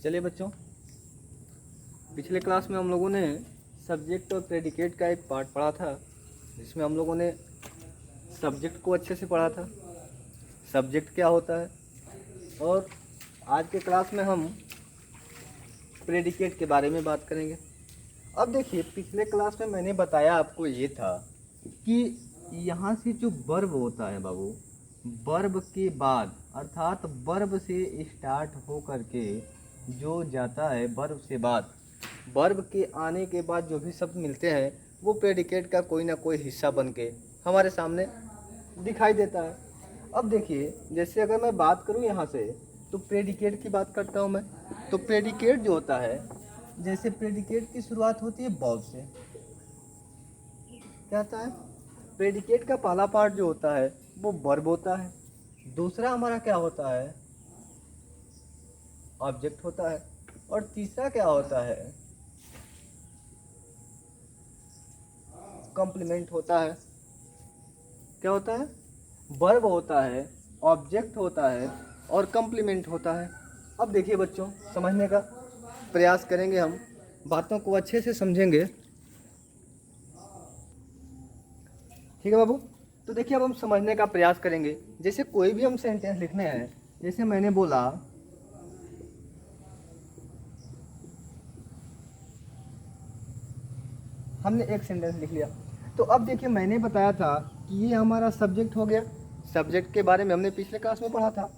चलिए बच्चों, पिछले क्लास में हम लोगों ने सब्जेक्ट और प्रेडिकेट का एक पार्ट पढ़ा था, जिसमें हम लोगों ने सब्जेक्ट को अच्छे से पढ़ा था, सब्जेक्ट क्या होता है। और आज के क्लास में हम प्रेडिकेट के बारे में बात करेंगे। अब देखिए, पिछले क्लास में मैंने बताया आपको ये था कि यहाँ से जो वर्ब होता है बाबू, वर्ब के बाद अर्थात वर्ब से स्टार्ट हो करके जो जाता है, वर्ब से बाद, वर्ब के आने के बाद जो भी शब्द मिलते हैं वो प्रेडिकेट का कोई ना कोई हिस्सा बन के हमारे सामने दिखाई देता है। अब देखिए, जैसे अगर मैं बात करूँ यहाँ से, तो प्रेडिकेट की बात करता हूँ मैं। तो प्रेडिकेट जो होता है, जैसे प्रेडिकेट की शुरुआत होती है वर्ब से। क्या होता है? प्रेडिकेट का पहला पार्ट जो होता है वो वर्ब होता है, दूसरा हमारा क्या होता है, ऑब्जेक्ट होता है, और तीसरा क्या होता है, कॉम्प्लीमेंट होता है। क्या होता है? वर्ब होता है, ऑब्जेक्ट होता है और कॉम्प्लीमेंट होता है। अब देखिए बच्चों, समझने का प्रयास करेंगे, हम बातों को अच्छे से समझेंगे। ठीक है बाबू? तो देखिए, अब हम समझने का प्रयास करेंगे। जैसे कोई भी हम सेंटेंस लिखने हैं, जैसे मैंने बोला हमने एक सेंटेंस लिख लिया, तो अब देखिए मैंने बताया था कि ये हमारा सब्जेक्ट हो गया। सब्जेक्ट के बारे में हमने पिछले क्लास में पढ़ा था।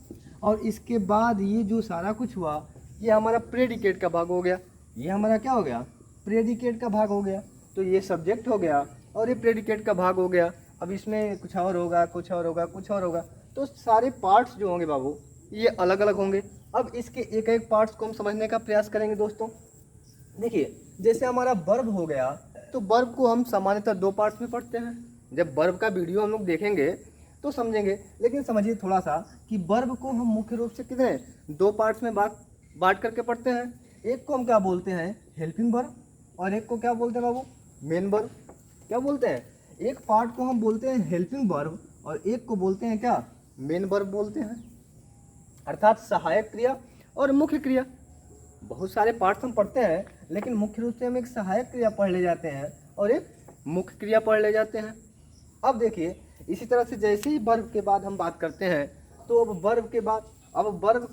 और इसके बाद ये जो सारा कुछ हुआ, ये हमारा प्रेडिकेट का भाग हो गया। ये हमारा क्या हो गया? प्रेडिकेट का भाग हो गया। तो ये सब्जेक्ट हो गया और ये प्रेडिकेट का भाग हो गया। अब इसमें कुछ और होगा, कुछ और होगा, कुछ और होगा। तो सारे पार्ट्स जो होंगे बाबू, ये अलग अलग होंगे। अब इसके एक एक पार्ट्स को हम समझने का प्रयास करेंगे दोस्तों। देखिए, जैसे हमारा वर्ब हो गया, तो वर्ब को हम सामान्यतः दो पार्ट्स में पढ़ते हैं। जब वर्ब का वीडियो हम लोग देखेंगे तो समझेंगे, लेकिन समझिए थोड़ा सा कि वर्ब को हम मुख्य रूप से कितने दो पार्ट्स में बांट करके पढ़ते हैं। एक को हम क्या बोलते हैं? हेल्पिंग वर्ब, और एक को क्या बोलते हैं बाबू? Main verb. क्या बोलते हैं? एक पार्ट को हम बोलते हैं हेल्पिंग वर्ब और एक को बोलते हैं क्या? मेन वर्ब बोलते हैं, अर्थात सहायक क्रिया और मुख्य क्रिया। बहुत सारे पार्ट्स हम पढ़ते हैं, लेकिन मुख्य रूप से हम एक सहायक क्रिया पढ़ ले जाते हैं और एक मुख्य क्रिया पढ़ ले जाते हैं। अब देखिए, इसी तरह से जैसे ही वर्ब के बाद हम बात करते हैं, तो अब वर्ब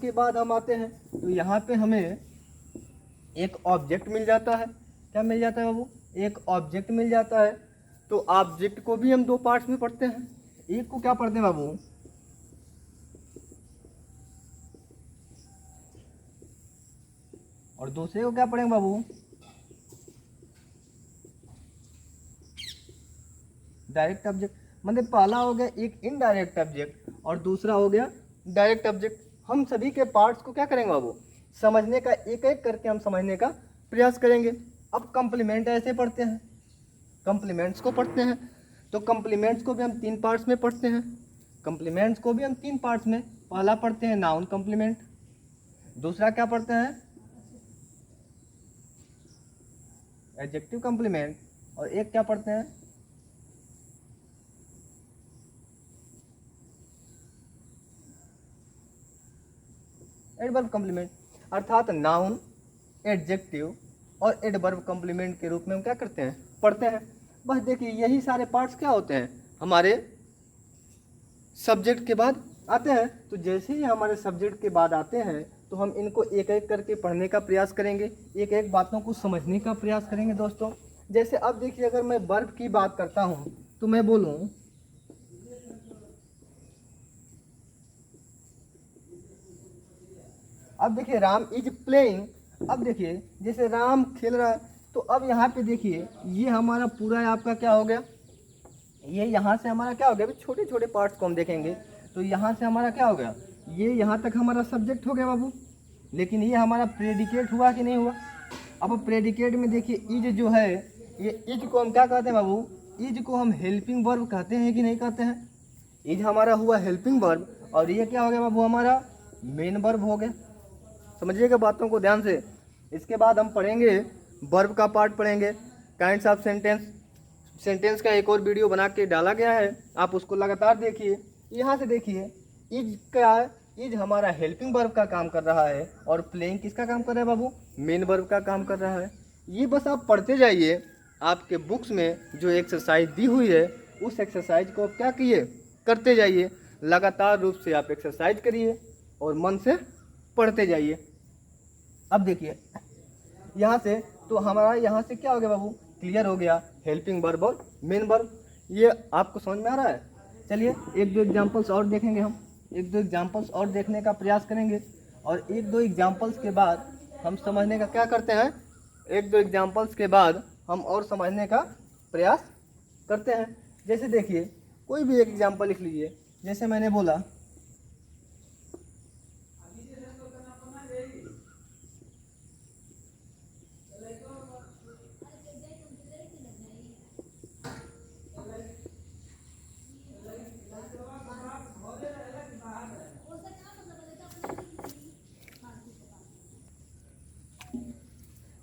के बाद हम आते हैं, तो यहाँ पे हमें एक ऑब्जेक्ट मिल जाता है। क्या मिल जाता है बाबू? एक ऑब्जेक्ट मिल जाता है। तो ऑब्जेक्ट को भी हम दो पार्ट्स में पढ़ते हैं। एक को क्या पढ़ते हैं बाबू? और दूसरे को क्या पढ़ेंगे बाबू? Direct object. मतलब पहला हो गया एक इनडायरेक्ट ऑब्जेक्ट और दूसरा हो गया डायरेक्ट ऑब्जेक्ट। हम सभी के पार्ट्स को क्या करेंगे बाबू? समझने का, एक एक करके हम समझने का प्रयास करेंगे। अब कॉम्प्लीमेंट ऐसे पढ़ते हैं, कॉम्प्लीमेंट्स को पढ़ते हैं। तो कॉम्प्लीमेंट्स को भी हम तीन पार्ट्स में पढ़ते हैं। कॉम्प्लीमेंट्स को भी हम तीन पार्ट्स में, पहला पढ़ते हैं नाउन कॉम्प्लीमेंट, दूसरा क्या पढ़ते हैं? एडजेक्टिव कॉम्प्लीमेंट, और एक क्या पढ़ते हैं? Adverb complement. अर्थात नाउन, एडजेक्टिव और एडवर्ब कॉम्प्लीमेंट के रूप में हम क्या करते हैं? पढ़ते हैं। बस देखिए, यही सारे पार्ट्स क्या होते हैं? हमारे सब्जेक्ट के बाद आते हैं। तो जैसे ही हमारे सब्जेक्ट के बाद आते हैं, तो हम इनको एक एक करके पढ़ने का प्रयास करेंगे, एक एक बातों को समझने का प्रयास करेंगे दोस्तों। जैसे अब देखिए, अगर मैं वर्ब की बात करता हूँ, तो मैं बोलूँ अब देखिए राम इज प्लेइंग। अब देखिए, जैसे राम खेल रहा है, तो अब यहाँ पे देखिए, ये हमारा पूरा आपका क्या हो गया? ये यहाँ से हमारा क्या हो गया? अभी छोटे छोटे पार्ट्स को हम देखेंगे, तो यहाँ से हमारा क्या हो गया? ये यहाँ तक हमारा सब्जेक्ट हो गया बाबू। लेकिन ये हमारा प्रेडिकेट हुआ कि नहीं हुआ? अब प्रेडिकेट में देखिए, इज जो है, ये इज को हम क्या कहते हैं बाबू? इज को हम हेल्पिंग वर्ब कहते हैं कि नहीं कहते हैं? इज हमारा हुआ हेल्पिंग वर्ब, और ये क्या हो गया बाबू? हमारा मेन वर्ब हो गया। समझिएगा बातों को ध्यान से। इसके बाद हम पढ़ेंगे वर्ब का पार्ट पढ़ेंगे, काइंड्स ऑफ सेंटेंस। सेंटेंस का एक और वीडियो बना के डाला गया है, आप उसको लगातार देखिए। यहाँ से देखिए, इज क्या है? इज हमारा हेल्पिंग वर्ब का काम कर रहा है और प्लेइंग किसका काम कर रहा है बाबू, मेन वर्ब का काम कर रहा है। ये बस आप पढ़ते जाइए, आपके बुक्स में जो एक्सरसाइज दी हुई है उस एक्सरसाइज को आप क्या किए, करते जाइए। लगातार रूप से आप एक्सरसाइज करिए और मन से पढ़ते जाइए। अब देखिए यहाँ से, तो हमारा यहाँ से क्या हो गया बाबू, क्लियर हो गया हेल्पिंग वर्ब और मेन वर्ब। ये आपको समझ में आ रहा है। चलिए एक दो एग्जांपल्स और देखेंगे हम, एक दो एग्जांपल्स और देखने का प्रयास करेंगे और एक दो एग्जांपल्स के बाद हम समझने का क्या करते हैं, एक दो एग्जांपल्स के बाद हम और समझने का प्रयास करते हैं। जैसे देखिए कोई भी एक एग्जांपल लिख लीजिए, जैसे मैंने बोला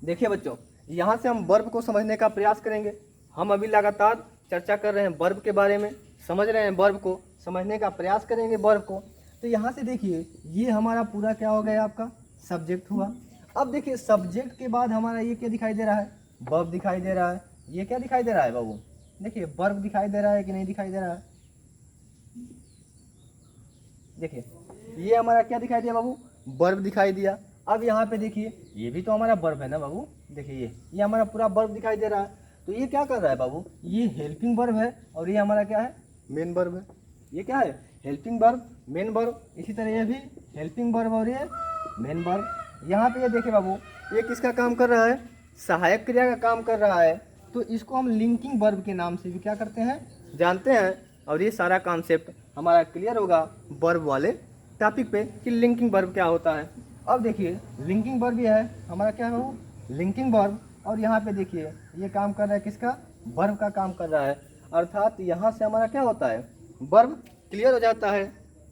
देखिए बच्चों, यहाँ से हम वर्ब को समझने का प्रयास करेंगे। हम अभी लगातार चर्चा कर रहे हैं वर्ब के बारे में, समझ रहे हैं वर्ब को, समझने का प्रयास करेंगे वर्ब को। तो यहाँ से देखिए ये हमारा पूरा क्या हो गया, आपका सब्जेक्ट हुआ। अब देखिए सब्जेक्ट के बाद हमारा ये क्या दिखाई दे रहा है, वर्ब दिखाई दे रहा है। ये क्या दिखाई दे रहा है बाबू, देखिए वर्ब दिखाई दे रहा है कि नहीं दिखाई दे रहा है। देखिए ये हमारा क्या दिखाई दिया बाबू, वर्ब दिखाई दिया। अब यहाँ पे देखिए ये भी तो हमारा वर्ब है ना बाबू, देखिए ये हमारा पूरा वर्ब दिखाई दे रहा है। तो ये क्या कर रहा है बाबू, ये हेल्पिंग वर्ब है और ये हमारा क्या है, मेन वर्ब है। ये क्या है, हेल्पिंग वर्ब मेन वर्ब। इसी तरह ये भी हेल्पिंग वर्ब और ये मेन वर्ब। यहाँ पे ये देखिए बाबू, ये किसका काम कर रहा है, सहायक क्रिया का काम कर रहा है। तो इसको हम लिंकिंग वर्ब के नाम से भी क्या करते हैं, जानते हैं। और ये सारा कॉन्सेप्ट हमारा क्लियर होगा वर्ब वाले टॉपिक पे कि लिंकिंग वर्ब क्या होता है। अब देखिए लिंकिंग वर्ब ये है हमारा क्या है बाबू, लिंकिंग वर्ब। और यहाँ पे देखिए ये काम कर रहा है किसका, वर्ब का काम कर रहा है। अर्थात यहाँ से हमारा क्या होता है, वर्ब क्लियर हो जाता है।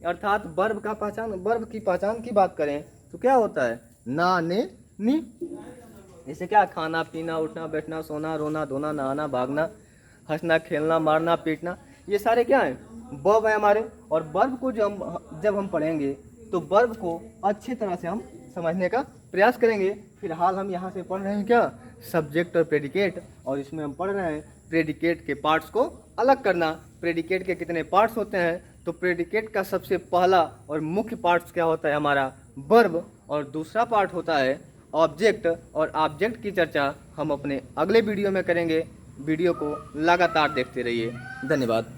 अर्थात वर्ब का पहचान, वर्ब की पहचान की बात करें तो क्या होता है, ना ने नी। जैसे क्या, खाना पीना उठना बैठना सोना रोना धोना नहाना भागना हंसना खेलना मारना पीटना, ये सारे क्या हैं, वर्ब है हमारे। और वर्ब को जब हम पढ़ेंगे तो वर्ब को अच्छी तरह से हम समझने का प्रयास करेंगे। फिलहाल हम यहाँ से पढ़ रहे हैं क्या, सब्जेक्ट और प्रेडिकेट। और इसमें हम पढ़ रहे हैं प्रेडिकेट के पार्ट्स को अलग करना। प्रेडिकेट के कितने पार्ट्स होते हैं, तो प्रेडिकेट का सबसे पहला और मुख्य पार्ट्स क्या होता है हमारा, वर्ब। और दूसरा पार्ट होता है ऑब्जेक्ट। और ऑब्जेक्ट की चर्चा हम अपने अगले वीडियो में करेंगे। वीडियो को लगातार देखते रहिए। धन्यवाद।